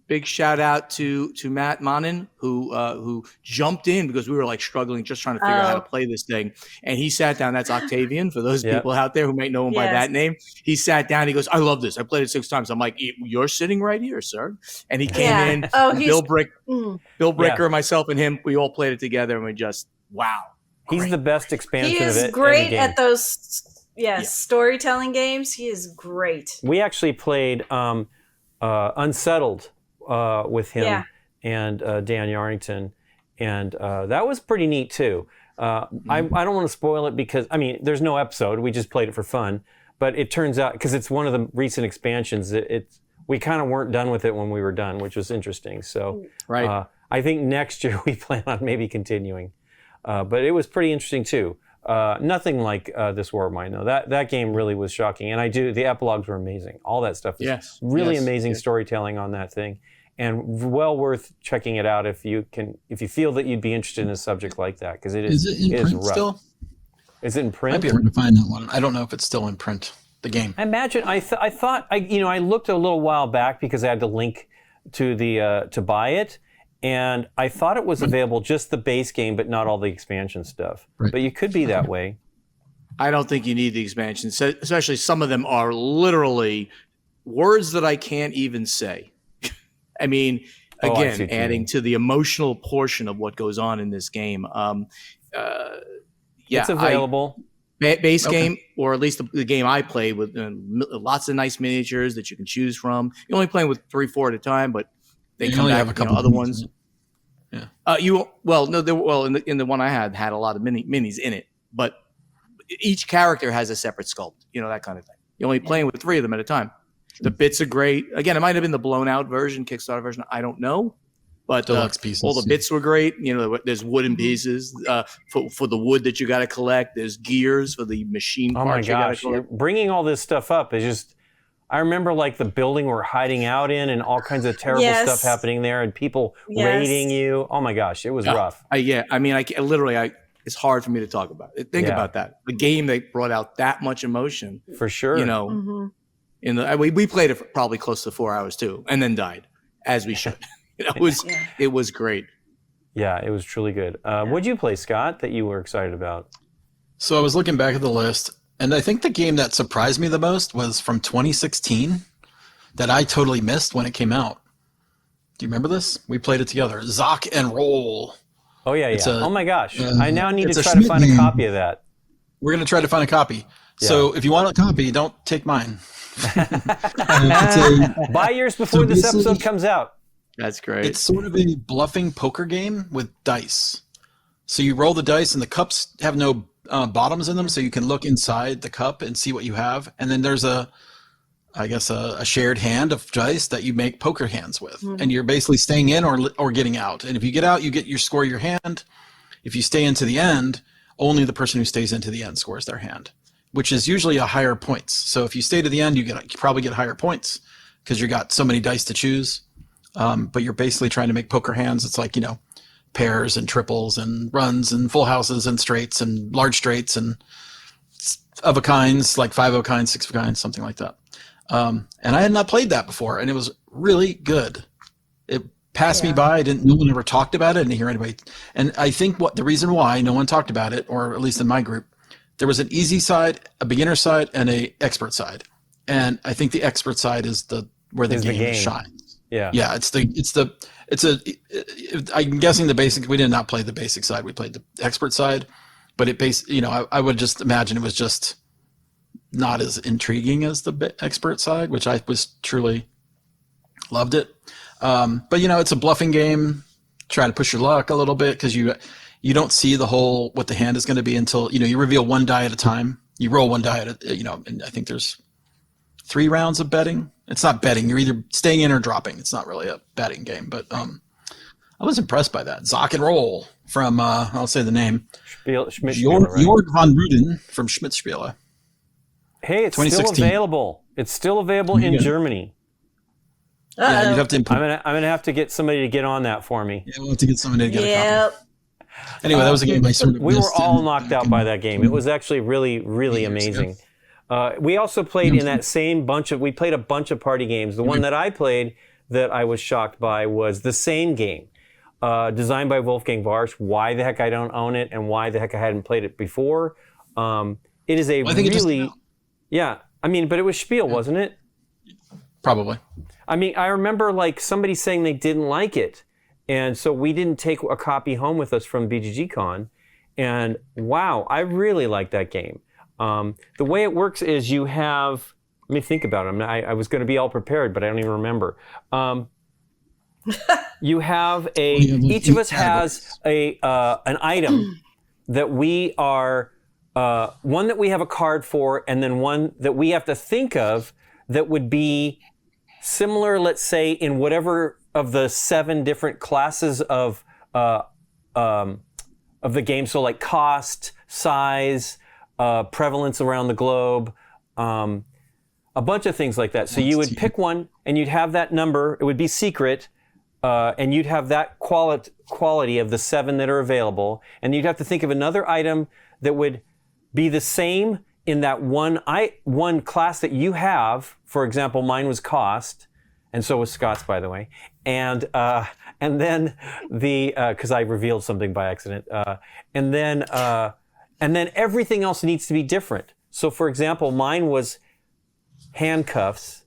Big shout out to Matt Monin who jumped in because we were like struggling, just trying to figure out how to play this thing. And he sat down. That's Octavian for those people out there who might know him by that name. He sat down. He goes, "I love this. I played it 6 times." I'm like, "You're sitting right here, sir." And he came in. Oh, Bill Bricker, myself, and him. We all played it together, and we just wow. He's the best expansion of it. He is great at those storytelling games. He is great. We actually played Unsettled with him and Dan Yarrington, and that was pretty neat too. I don't want to spoil it because there's no episode. We just played it for fun, but it turns out, because it's one of the recent expansions, we kind of weren't done with it when we were done, which was interesting. So right. I think next year we plan on maybe continuing. But it was pretty interesting too. Nothing like This War of Mine though. That game really was shocking, and the epilogues were amazing. All that stuff was really amazing storytelling on that thing, and well worth checking it out if you feel that you'd be interested in a subject like that, because it is rough. Still? Is it in print? Might be hard to find that one. I don't know if it's still in print. The game. I imagine. I thought. I looked a little while back because I had to link to the to buy it. And I thought it was available, just the base game, but not all the expansion stuff. Right. But you could be that way. I don't think you need the expansions, especially some of them are literally words that I can't even say. I mean, again, adding to the emotional portion of what goes on in this game. It's available. Base game, or at least the game I played with lots of nice miniatures that you can choose from. You're only playing with 3-4 at a time, but they come back. Have a couple other ones. Yeah. In the one I had a lot of minis in it, but each character has a separate sculpt. That kind of thing. You're only playing with 3 of them at a time. The bits are great. Again, it might have been the blown out version, Kickstarter version. I don't know, but deluxe pieces. All the bits were great. There's wooden pieces for the wood that you got to collect. There's gears for the machine parts. Oh my gosh! Bringing all this stuff up is just. I remember like the building we're hiding out in, and all kinds of terrible stuff happening there, and people raiding you. Oh my gosh, it was rough. I mean, it's hard for me to talk about it. Think about that. The game that brought out that much emotion. For sure. We played it for probably close to 4 hours too, and then died, as we should. It was great. Yeah, it was truly good. What'd you play, Scott, that you were excited about? So I was looking back at the list, and I think the game that surprised me the most was from 2016 that I totally missed when it came out. Do you remember this? We played it together. Zock and Roll. Oh, yeah. Oh, my gosh. I now need to try to find a copy of that. We're going to try to find a copy. Yeah. So if you want a copy, don't take mine. Buy yours before this episode comes out. That's great. It's sort of a bluffing poker game with dice. So you roll the dice, and the cups have no bottoms in them, so you can look inside the cup and see what you have. And then there's a shared hand of dice that you make poker hands with. Mm-hmm. And you're basically staying in or getting out. And if you get out, you get your score your hand. If you stay into the end, only the person who stays into the end scores their hand, which is usually a higher points. So if you stay to the end, you probably get higher points because you got so many dice to choose. But you're basically trying to make poker hands. It's like, pairs and triples and runs and full houses and straights and large straights and of a kinds, like 5 of a kind, 6 of a kind, something like that. And I had not played that before, and it was really good. It passed me by. No one ever talked about it. I didn't hear anybody. And I think the reason why no one talked about it, or at least in my group, there was an easy side, a beginner side, and a expert side. And I think the expert side is where the game shines. Yeah. Yeah. I'm guessing the basic, we did not play the basic side. We played the expert side, but I would just imagine it was just not as intriguing as the expert side, which I was truly loved it. But it's a bluffing game. Try to push your luck a little bit because you don't see what the hand is going to be until, you reveal one die at a time. You roll one die and I think there's 3 rounds of betting. It's not betting. You're either staying in or dropping. It's not really a betting game, but I was impressed by that. Zock and Roll from, I'll say the name. Jörg von Ruden from Schmidt-Spiele. Hey, it's still available. It's still available in Germany. Yeah, you'd have to import. I'm gonna have to get somebody to get on that for me. Yeah, we'll have to get somebody to get a copy. Anyway, that was a game I sort of we were all knocked out by that game. It was actually really, really amazing. We also played in that same we played a bunch of party games. The one that I played that I was shocked by was the same game, designed by Wolfgang Warsch. Why the heck I don't own it, and why the heck I hadn't played it before. It is but it was Spiel, wasn't it? Probably. I mean, I remember somebody saying they didn't like it, and so we didn't take a copy home with us from BGG Con. And wow, I really like that game. The way it works is you have. Let me think about it. I was going to be all prepared, but I don't even remember. You have each of us has an item that we are one that we have a card for, and then one that we have to think of that would be similar, let's say, in whatever of the 7 different classes of the game. So like cost, size, prevalence around the globe, a bunch of things like that. So you would pick one and you'd have that number. It would be secret. And you'd have that quality of the 7 that are available. And you'd have to think of another item that would be the same in that one class that you have. For example, mine was cost, and so was Scott's, by the way. And then because I revealed something by accident. And then everything else needs to be different. So, for example, mine was handcuffs,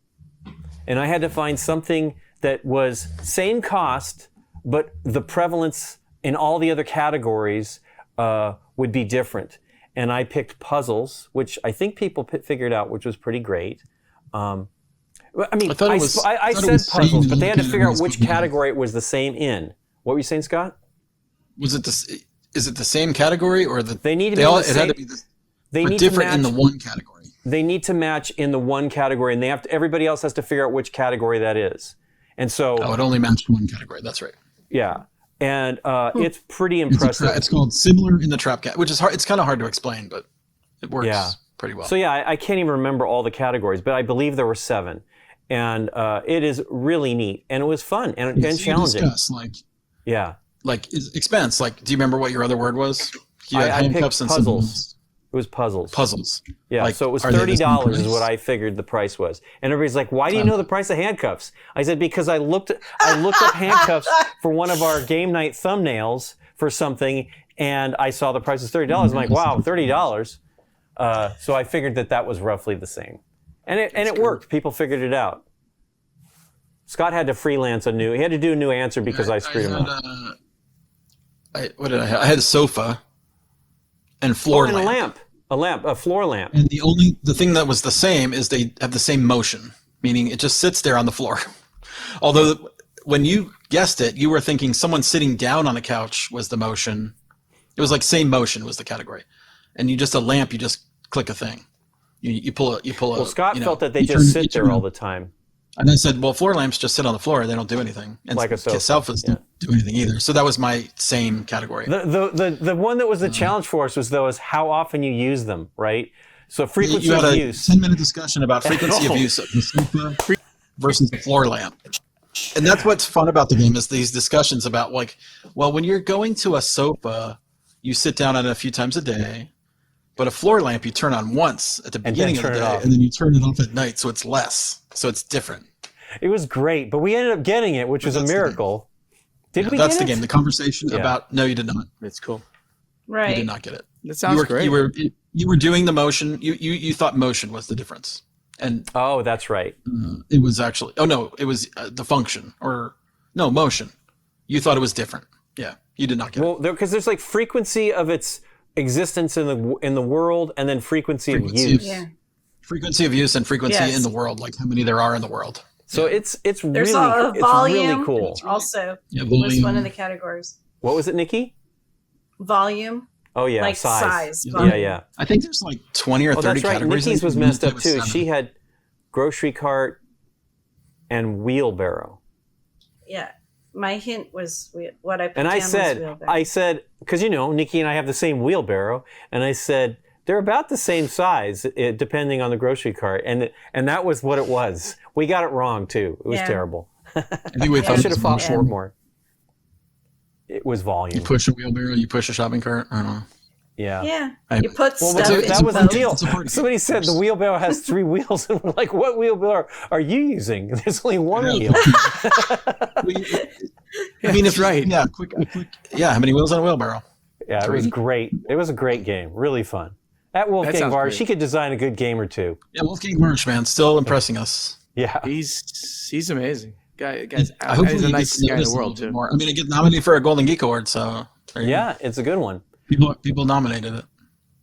and I had to find something that was same cost, but the prevalence in all the other categories would be different. And I picked puzzles, which I think people figured out, which was pretty great. I said puzzles, but they had to figure out which category it was the same in. What were you saying, Scott? Is it the same category, or they need to be the same? It had to be different in the one category. They need to match in the one category, and everybody else has to figure out which category that is. And so, it only matched one category. That's right. Yeah, and it's pretty impressive. It's called similar in the trap cat, which is hard. It's kind of hard to explain, but it works pretty well. So yeah, I can't even remember all the categories, but I believe there were 7, and it is really neat, and it was fun and challenging. Expense. Like, do you remember what your other word was? I picked puzzles. It was puzzles. Puzzles. Yeah, so it was $30 is what I figured the price was. And everybody's like, why do you know the price of handcuffs? I said, because I looked up handcuffs for one of our game night thumbnails for something, and I saw the price was $30. I'm like, wow, $30. So I figured that was roughly the same. And it worked. People figured it out. Scott had to freelance he had to do a new answer because I screwed him up. What did I have? I had a sofa and floor lamp. A floor lamp. And the thing that was the same is they have the same motion, meaning it just sits there on the floor. Although when you guessed it, you were thinking someone sitting down on a couch was the motion. It was like same motion was the category. And you just click a thing. You pull a. Well, Scott felt that they just sit there all the time. And I said, well, floor lamps just sit on the floor. They don't do anything. And like a sofa. Sofas don't do anything either. So that was my same category. The one that was the challenge for us was how often you use them, right? So frequency of use. You had a 10-minute discussion about frequency of use of the sofa versus the floor lamp. And that's what's fun about the game is these discussions about when you're going to a sofa, you sit down on it a few times a day. But a floor lamp you turn on once at the beginning of the day, and then you turn it off at night, so it's less. So it's different. It was great, but we ended up getting it, which was a miracle. Did we get it? That's the game. The conversation about... No, you did not. It's cool. Right. You did not get it. That sounds great. You were doing the motion. You thought motion was the difference. And oh, that's right. It was actually... Oh, no. It was the function. No, motion. You thought it was different. Yeah. You did not get it. Well, because there's frequency of its existence in the world, and then frequency of use. Yeah. Frequency of use and frequency in the world, like how many there are in the world. So it's There's really volume really cool. Also, was one of the categories. What was it, Nikki? Volume. Oh yeah, like size. Yeah. I think there's 20 or 30 that's right. categories. Nikki's was messed up too. She had grocery cart and wheelbarrow. Yeah. My hint was what I put and down I said, because Nikki and I have the same wheelbarrow, and I said they're about the same size, depending on the grocery cart, and that was what it was. We got it wrong too. It was terrible. I think we should have fought for it more. It was volume. You push a wheelbarrow, you push a shopping cart. I don't know. Yeah. Yeah. You put stuff. That was the deal. Somebody said the wheelbarrow has 3 wheels, and we're like, what wheelbarrow are you using? There's only one wheel. I mean, if right. Yeah, quick. Yeah, how many wheels on a wheelbarrow? Yeah, 3. It was great. It was a great game. Really fun. At Wolfgang Marsh, she could design a good game or two. Yeah, Wolfgang Marsh, man, still impressing us. Yeah, he's amazing. Guys, I hope he's the nicest guy in the world too. More. I mean, it get nominated for a Golden Geek Award, so it's a good one. People nominated it.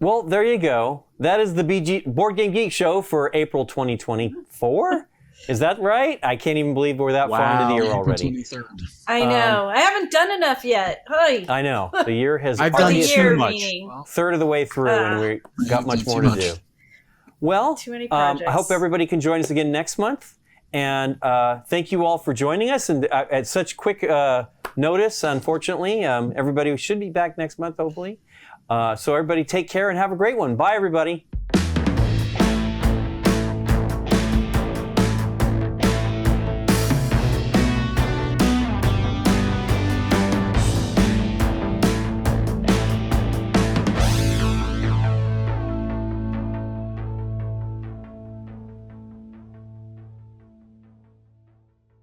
Well, there you go. That is the Board Game Geek show for April 2024. Is that right? I can't even believe we're that far into the year already. 23rd. I know. I haven't done enough yet. Hi. I know. The year has I've done already too much. third of the way through, and we got much more to do. Well, Too many I projects. hope everybody can join us again next month. And thank you all for joining us. And at such quick notice, unfortunately, everybody should be back next month, hopefully. So everybody take care and have a great one. Bye, everybody.